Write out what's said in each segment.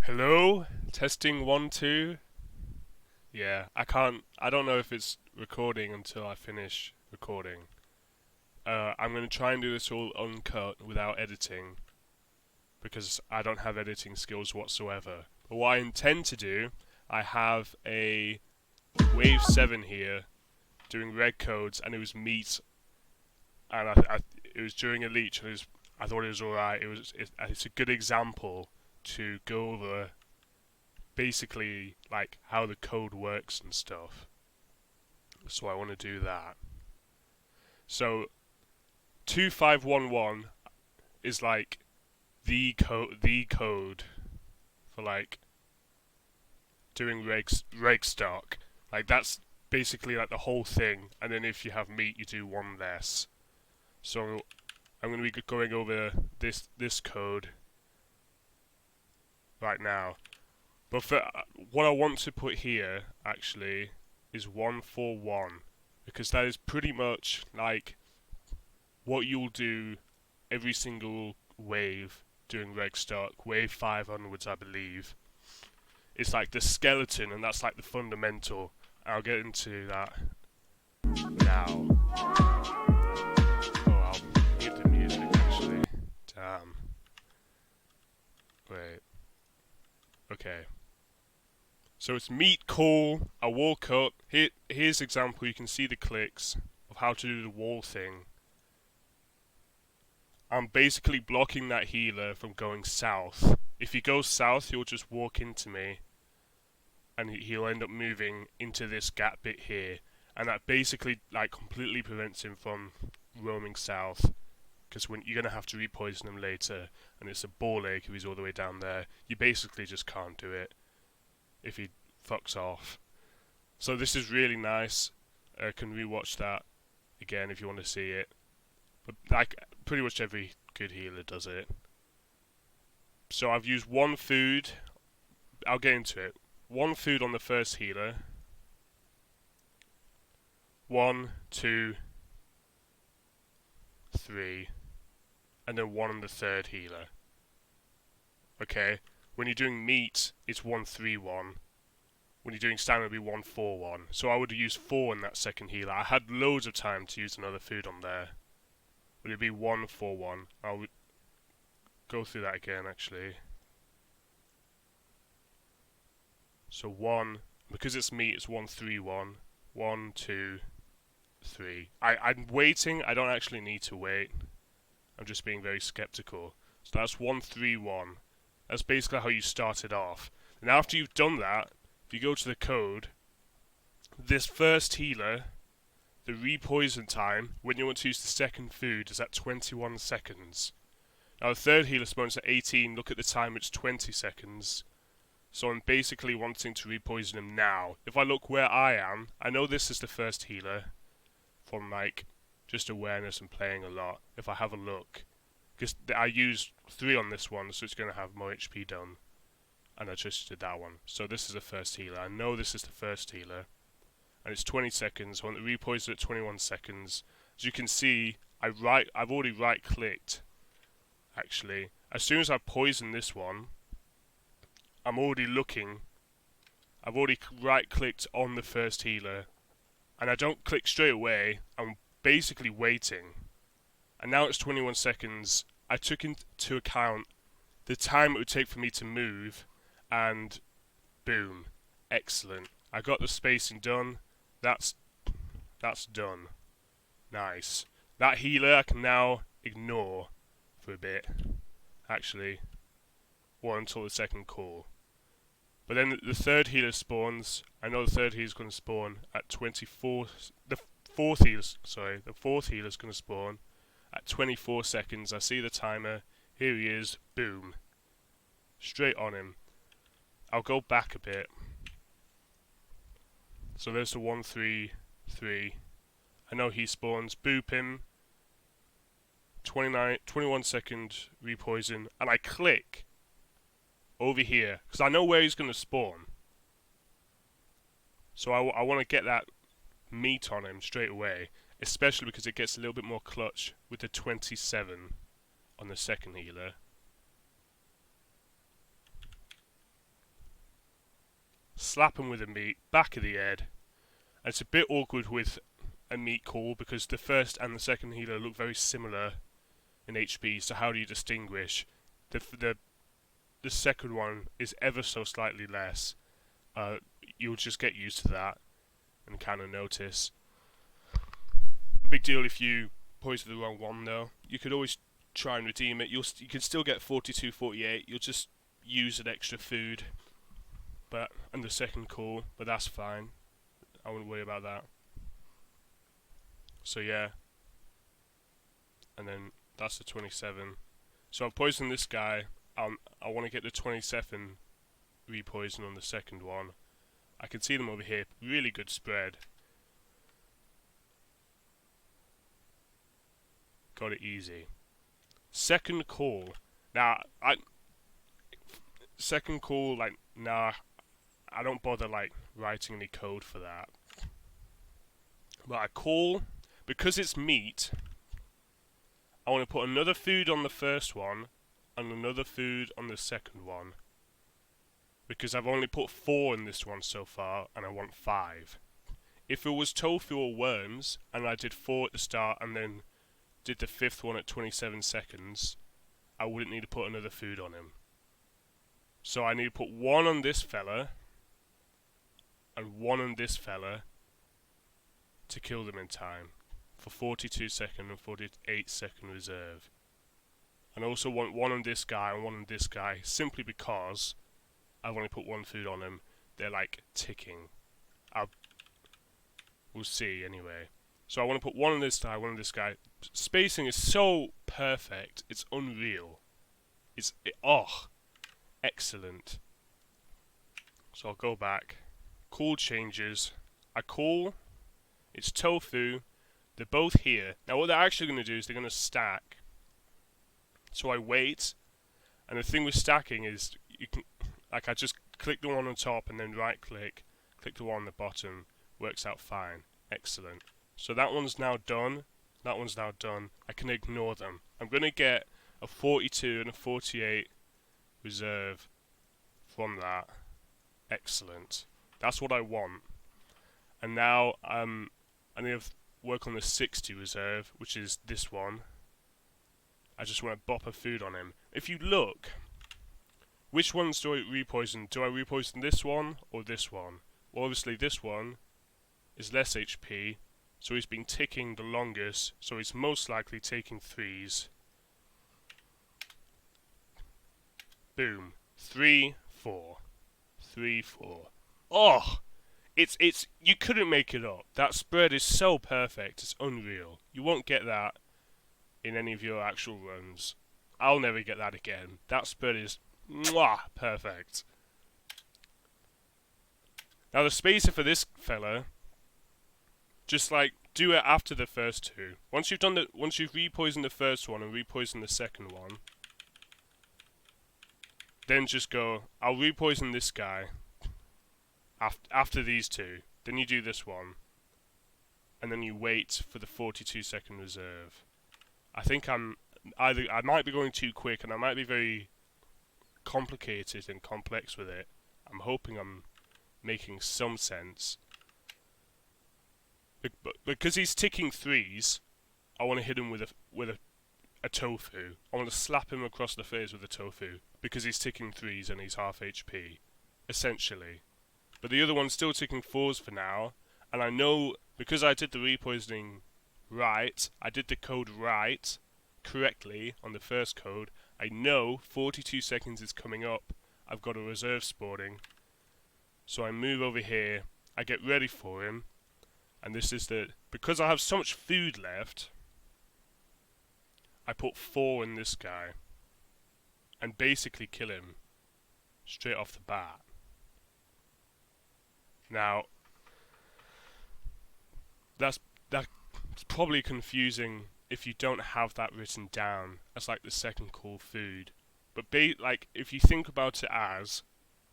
Hello? Testing 1, 2. Yeah, I don't know if it's recording until I finish recording. I'm going to try and do this all uncut without editing because I don't have editing skills whatsoever. But what I intend to do, I have a Wave 7 here doing red codes and it was meat and it was during a leech and I thought it was alright. It's a good example to go over basically like how the code works and stuff. So I want to do that. So 2511 is like the code for like doing reg stock. Like that's basically like the whole thing. And then if you have meat, you do one less. So I'm going to be going over this code right now. But for what I want to put here actually is 141 because that is pretty much like what you'll do every single wave doing reg stock, wave 5 onwards I believe. It's like the skeleton and that's like the fundamental. I'll get into that now. Oh, I'll mute the music actually. Damn. Wait. Okay. So it's meat call, a wall cut. Here's example, you can see the clicks of how to do the wall thing. I'm basically blocking that healer from going south. If he goes south, he'll just walk into me and he'll end up moving into this gap bit here. And that basically like completely prevents him from roaming south. Because when you're going to have to repoison him later, and it's a ball egg if he's all the way down there, you basically just can't do it if he fucks off. So this is really nice. Can rewatch that again if you want to see it. But like pretty much every good healer does it. So I've used one food. I'll get into it. One food on the first healer. 1, 2, 3, and then one on the third healer. Okay. When you're doing meat, it's 1, 3, 1. When you're doing stamina, it'll be 1, 4, 1. So I would have used 4 in that second healer. I had loads of time to use another food on there. Would it be 1, 4, 1? I'll go through that again actually. So 1, because it's meat, it's 1, 3, 1. 1, 2, 3. I'm waiting. I don't actually need to wait. I'm just being very skeptical. So that's 1, 3, 1. That's basically how you start it off. And after you've done that, if you go to the code, this first healer, the repoison time, when you want to use the second food, is at 21 seconds. Now the third healer spawns at 18, look at the time, it's 20 seconds. So I'm basically wanting to repoison him now. If I look where I am, I know this is the first healer, from like, just awareness and playing a lot, if I have a look. Because I used 3 on this one, so it's going to have more HP done. And I just did that one. So this is the first healer. I know this is the first healer. And it's 20 seconds. I want the repoison at 21 seconds. As you can see, I've already right-clicked, actually. As soon as I poison this one, I'm already looking. I've already right-clicked on the first healer. And I don't click straight away. I'm basically waiting. And now it's 21 seconds. I took into account the time it would take for me to move. And boom. Excellent. I got the spacing done. That's done. Nice. That healer I can now ignore for a bit. Actually. Or until the second call. But then the third healer spawns. I know the third healer is going to spawn at 24. The fourth healer is going to spawn at 24 seconds. I see the timer. Here he is. Boom. Straight on him. I'll go back a bit. So there's the 1, 3, 3. I know he spawns. Boop him. 21 second repoison. And I click over here. Because I know where he's going to spawn. So I want to get that meat on him straight away. Especially because it gets a little bit more clutch with the 27 on the second healer. slap him with a meat, back of the head. And it's a bit awkward with a meat call because the first and the second healer look very similar in HP, so how do you distinguish? The second one is ever so slightly less. You'll just get used to that and kind of notice. Big deal if you poison the wrong one though. You could always try and redeem it. You can still get 42, 48. You'll just use an extra food, and the second call, but that's fine. I wouldn't worry about that. So yeah, and then that's the 27. So I've poisoned this guy. I want to get the 27 repoison on the second one. I can see them over here. Really good spread. Got it easy. Second call. Now, second call, like, nah, I don't bother, like, writing any code for that. But I call, because it's meat, I want to put another food on the first one, and another food on the second one. Because I've only put 4 in this one so far, and I want 5. If it was tofu or worms, and I did 4 at the start, and then did the 5th one at 27 seconds, I wouldn't need to put another food on him. So I need to put 1 on this fella, and 1 on this fella, to kill them in time, for 42 second and 48 second reserve. And I also want 1 on this guy and 1 on this guy, simply because I've only put 1 food on them. They're like ticking. We'll see anyway. So I want to put 1 on this guy, 1 on this guy. Spacing is so perfect, it's unreal. Excellent. So I'll go back. Call changes. I call. It's tofu. They're both here. Now what they're actually going to do is they're going to stack. So I wait. And the thing with stacking is you can, like, I just click the one on top and then right click the one on the bottom. Works out fine. Excellent. So that one's now done. That one's now done. I can ignore them. I'm going to get a 42 and a 48 reserve from that. Excellent. That's what I want. And now I need to work on the 60 reserve, which is this one. I just want to bop a food on him. If you look, which ones do I repoison? Do I repoison this one or this one? Well, obviously this one is less HP, so he's been ticking the longest, so he's most likely taking 3s. Boom. 3, 4. 3, 4. Oh! It's you couldn't make it up. That spread is so perfect, it's unreal. You won't get that in any of your actual runs. I'll never get that again. That spread is mwah, perfect. Now the spacer for this fella, just like do it after the first 2. Once you've repoisoned the first one and repoisoned the second one, then just go, I'll repoison this guy after these 2. Then you do this one, and then you wait for the 42 second reserve. I think I might be going too quick, and I might be very complicated and complex with it. I'm hoping I'm making some sense. Because he's ticking 3s, I want to hit him with a tofu. I want to slap him across the face with a tofu because he's ticking 3s and he's half HP, essentially. But the other one's still ticking 4s for now, and I know because I did the repoisoning right, I did the code right, correctly on the first code. I know 42 seconds is coming up. I've got a reserve spawning, so I move over here. I get ready for him. And this is because I have so much food left, I put 4 in this guy and basically kill him straight off the bat. Now, that's probably confusing if you don't have that written down as like the second call food. But like if you think about it as,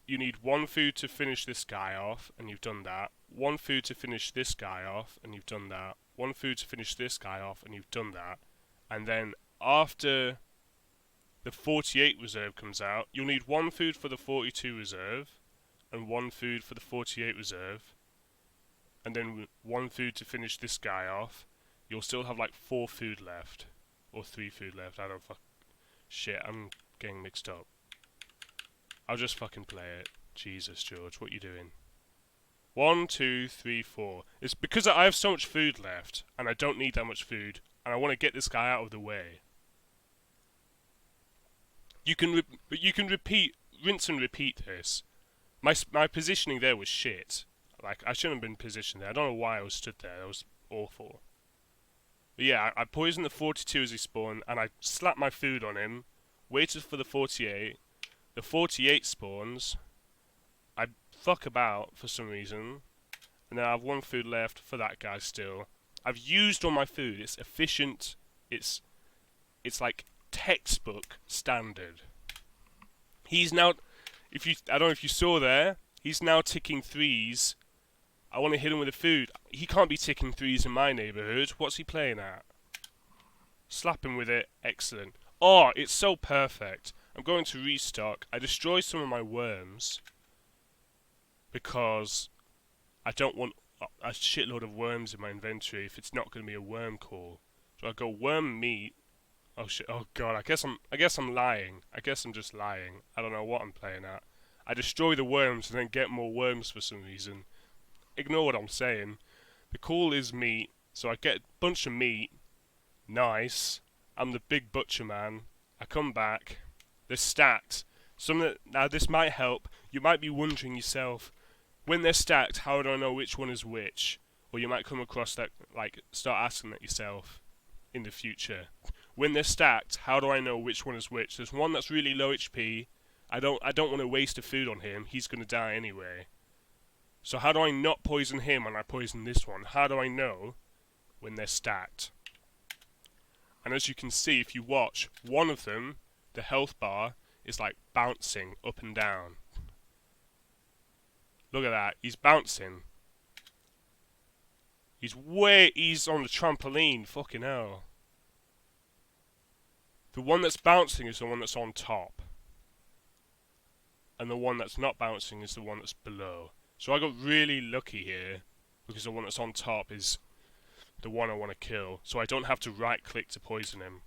you need 1 food to finish this guy off, and you've done that. 1 food to finish this guy off, and you've done that. 1 food to finish this guy off, and you've done that. And then after the 48 reserve comes out, you'll need 1 food for the 42 reserve, and 1 food for the 48 reserve, and then 1 food to finish this guy off, you'll still have like 4 food left. Or 3 food left, I don't fuck. Shit, I'm getting mixed up. I'll just fucking play it. Jesus, George, what you doing? 1, 2, 3, 4. It's because I have so much food left, and I don't need that much food, and I want to get this guy out of the way. You can rinse and repeat this. My positioning there was shit. Like, I shouldn't have been positioned there. I don't know why I was stood there. That was awful. But yeah, I poisoned the 42 as he spawned, and I slapped my food on him, waited for the 48. The 48 spawns. I fuck about for some reason, and then I have 1 food left for that guy still. I've used all my food. It's efficient. It's like textbook standard. He's now, I don't know if you saw there, he's now ticking 3s. I want to hit him with the food. He can't be ticking 3s in my neighbourhood. What's he playing at? Slap him with it. Excellent. Oh, it's so perfect. I'm going to restock. I destroy some of my worms because I don't want a shitload of worms in my inventory if it's not going to be a worm call. So I go worm meat. Oh shit! Oh god! I guess I'm lying. I guess I'm just lying. I don't know what I'm playing at. I destroy the worms and then get more worms for some reason. Ignore what I'm saying. The call is meat, so I get a bunch of meat. Nice. I'm the big butcher man. I come back. They're stacked. Now this might help. You might be wondering yourself, when they're stacked, how do I know which one is which? Or you might come across that, like, start asking that yourself in the future. When they're stacked, how do I know which one is which? There's one that's really low HP. I don't want to waste the food on him. He's going to die anyway. So how do I not poison him when I poison this one? How do I know when they're stacked? And as you can see, if you watch, one of them, the health bar, is like bouncing up and down. Look at that. He's bouncing. He's on the trampoline. Fucking hell. The one that's bouncing is the one that's on top. And the one that's not bouncing is the one that's below. So I got really lucky here, because the one that's on top is the one I want to kill. So I don't have to right click to poison him.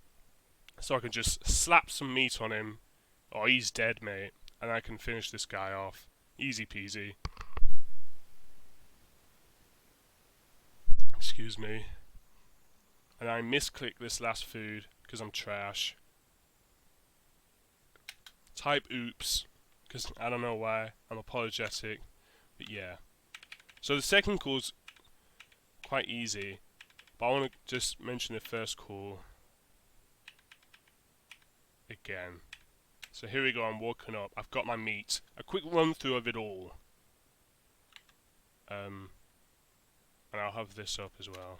So I can just slap some meat on him. Oh, he's dead, mate. And I can finish this guy off. Easy peasy. Excuse me. And I misclick this last food, because I'm trash. Type oops, because I don't know why. I'm apologetic. But yeah. So the second call's quite easy. But I want to just mention the first call again. So here we go, I'm walking up. I've got my meat. A quick run through of it all. And I'll have this up as well.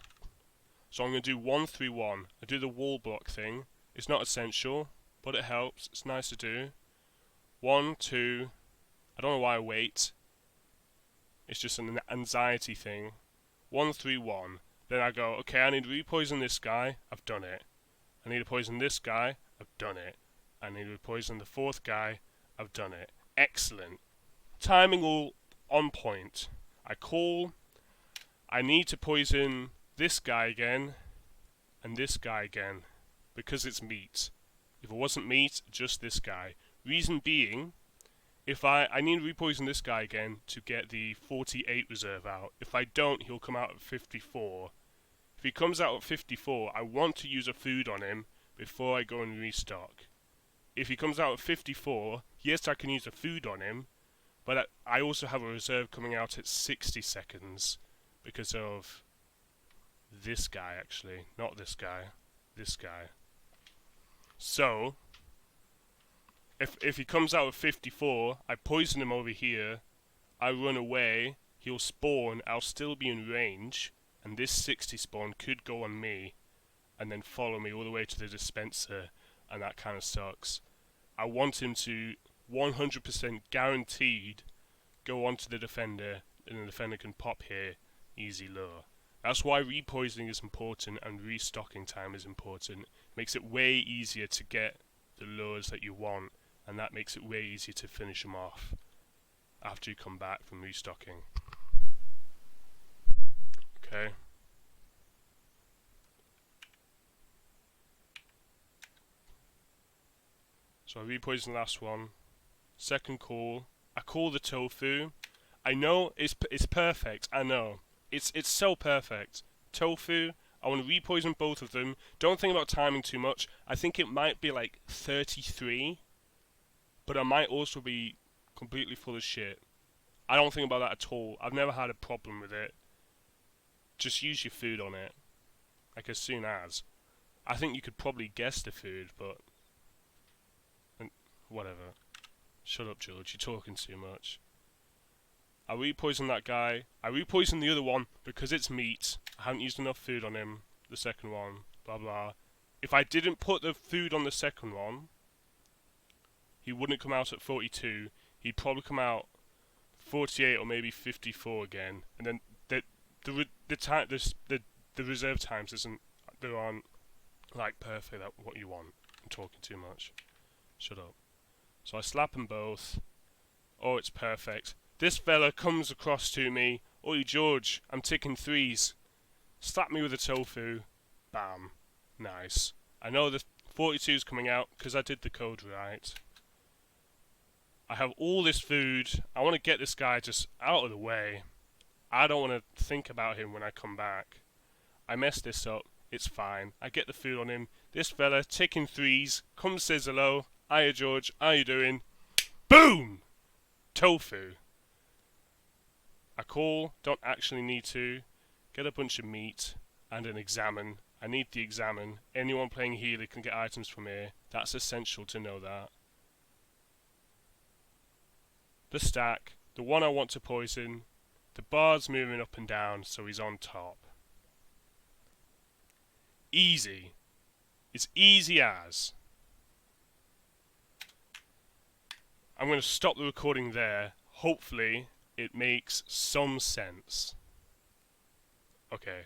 So I'm going to do 1, 3, 1. I do the wall block thing. It's not essential, but it helps. It's nice to do. 1, 2. I don't know why I wait. It's just an anxiety thing. 1, 3, 1. Then I go, okay, I need to repoison this guy. I've done it. I need to poison this guy. I've done it. I need to poison the 4th guy. I've done it. Excellent. Timing all on point. I call. I need to poison this guy again. And this guy again. Because it's meat. If it wasn't meat, just this guy. Reason being, if I need to repoison this guy again to get the 48 reserve out. If I don't, he'll come out at 54. If he comes out at 54, I want to use a food on him before I go and restock. If he comes out at 54, yes, I can use a food on him, but I also have a reserve coming out at 60 seconds because of this guy, actually. Not this guy. This guy. So, if he comes out at 54, I poison him over here, I run away, he'll spawn, I'll still be in range, and this 60 spawn could go on me, and then follow me all the way to the dispenser, and that kind of sucks. I want him to 100% guaranteed go onto the defender, and the defender can pop here, easy lure. That's why repoisoning is important and restocking time is important. It makes it way easier to get the lures that you want, and that makes it way easier to finish them off. after you come back from restocking. Okay. So I repoisoned the last one. Second call. I call the tofu. I know it's perfect. I know. It's so perfect. Tofu. I want to repoison both of them. Don't think about timing too much. I think it might be like 33. But I might also be completely full of shit. I don't think about that at all. I've never had a problem with it. Just use your food on it. Like as soon as. I think you could probably guess the food, but... whatever. Shut up, George. You're talking too much. I repoisoned that guy. I repoisoned the other one because it's meat. I haven't used enough food on him. The second one. Blah, blah. If I didn't put the food on the second one, he wouldn't come out at 42. He'd probably come out 48 or maybe 54 again. And then the reserve times they aren't like perfect at what you want. I'm talking too much. Shut up. So I slap them both. Oh, it's perfect. This fella comes across to me. Oi, George, I'm ticking threes. Slap me with a tofu. Bam. Nice. I know the 42's coming out because I did the code right. I have all this food. I want to get this guy just out of the way. I don't want to think about him when I come back. I messed this up. It's fine. I get the food on him. This fella, ticking threes, comes, says hello. Hiya, George. How you doing? Boom! Tofu. I call. Don't actually need to. Get a bunch of meat and an examine. I need the examine. Anyone playing healer can get items from here. That's essential to know that. The stack. The one I want to poison. The bar's moving up and down, so he's on top. Easy. It's easy as. I'm going to stop the recording there. Hopefully, it makes some sense. Okay.